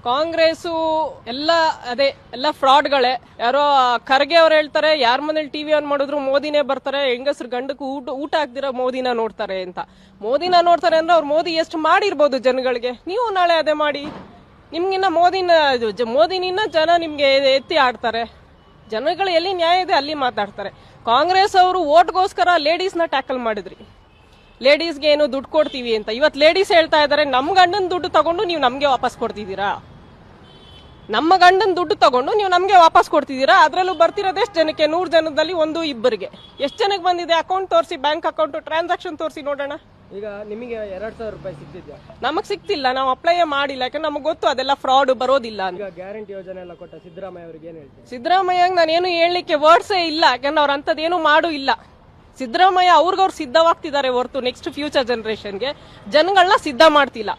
ಕಾಂಗ್ರೆಸ್ ಎಲ್ಲ ಫ್ರಾಡ್ಗಳೇ. ಯಾರೋ ಖರ್ಗೆ ಅವ್ರು ಹೇಳ್ತಾರೆ, ಯಾರ ಮನೇಲಿ ಟಿವಿ ಆನ್ ಮಾಡಿದ್ರು ಮೋದಿನೇ ಬರ್ತಾರೆ, ಹೆಂಗಸ್ರು ಗಂಡಕ್ಕೂ ಊಟ ಹಾಕ್ದಿರ ಮೋದಿನ ನೋಡ್ತಾರೆ ಅಂತ. ಮೋದಿನ ನೋಡ್ತಾರೆ ಅಂದ್ರೆ ಅವ್ರು ಮೋದಿ ಎಷ್ಟು ಮಾಡಿರ್ಬೋದು ಜನಗಳಿಗೆ. ನೀವು ನಾಳೆ ಅದೇ ಮಾಡಿ. ನಿಮ್ಗಿನ್ನ ಮೋದಿನಿನ್ನ ಜನ ನಿಮ್ಗೆ ಎತ್ತಿ ಆಡ್ತಾರೆ. ಜನಗಳು ಎಲ್ಲಿ ನ್ಯಾಯ ಇದೆ ಅಲ್ಲಿ ಮಾತಾಡ್ತಾರೆ. ಕಾಂಗ್ರೆಸ್ ಅವರು ಓಟ್ಗೋಸ್ಕರ ಲೇಡೀಸ್ನ ಟ್ಯಾಕಲ್ ಮಾಡಿದ್ರಿ. ಲೇಡೀಸ್ಗೆ ಏನು ದುಡ್ಡು ಕೊಡ್ತೀವಿ ಅಂತ. ಇವತ್ತು ಲೇಡೀಸ್ ಹೇಳ್ತಾ ಇದಾರೆ, ನಮ್ ಗಂಡನ ದುಡ್ಡು ತಗೊಂಡು ನೀವು ನಮ್ಗೆ ವಾಪಸ್ ಕೊಡ್ತಿದ್ದೀರಾ, ನಮ್ಮ ಗಂಡನ ದುಡ್ಡು ತಗೊಂಡು ನೀವು ನಮ್ಗೆ ವಾಪಸ್ ಕೊಡ್ತಿದ್ದೀರಾ. ಅದ್ರಲ್ಲೂ ಬರ್ತಿರೋದು ಎಷ್ಟು ಜನಕ್ಕೆ? 100 ಜನದಲ್ಲಿ 1-2 ಎಷ್ಟು ಜನಕ್ಕೆ ಬಂದಿದೆ? ಅಕೌಂಟ್ ತೋರಿಸಿ, ಬ್ಯಾಂಕ್ ಅಕೌಂಟ್ ಟ್ರಾನ್ಸಾಕ್ಷನ್ ತೋರಿಸಿ ನೋಡೋಣ. ಈಗ ನಿಮಗೆ 2000 ರೂಪಾಯಿ ಸಿಕ್ತಿದ್ಯಾ? ನಮಗ್ ಸಿಕ್ತಿಲ್ಲ, ನಾವು ಅಪ್ಲೈ ಮಾಡಿಲ್ಲ. ಯಾಕಂದ್ರೆ ನಮಗ್ ಗೊತ್ತು ಅದೆಲ್ಲ ಫ್ರಾಡ್ ಬರೋದಿಲ್ಲ ಅಂತ. ಈಗ ಗ್ಯಾರಂಟಿ ಯೋಜನೆ ಎಲ್ಲ ಕೊಟ್ಟ ಸಿದ್ದರಾಮಯ್ಯ ಅವ್ರಿಗೆ ಏನ್ ಹೇಳ್ತೀವಿ? ಸಿದ್ದರಾಮಯ್ಯ ನಾನೇನು ಹೇಳಲಿಕ್ಕೆ ವರ್ಡ್ಸೇ ಇಲ್ಲ. ಯಾಕಂದ್ರೆ ಅವ್ರ ಅಂತದೇನು ಮಾಡು ಇಲ್ಲ. ಸಿದ್ದರಾಮಯ್ಯ ಅವ್ರಿಗವ್ರು ಸಿದ್ಧವಾಗ್ತಿದ್ದಾರೆ ಹೊರತು ನೆಕ್ಸ್ಟ್ ಫ್ಯೂಚರ್ ಜನರೇಷನ್ಗೆ ಜನಗಳನ್ನ ಸಿದ್ಧ ಮಾಡ್ತಿಲ್ಲ.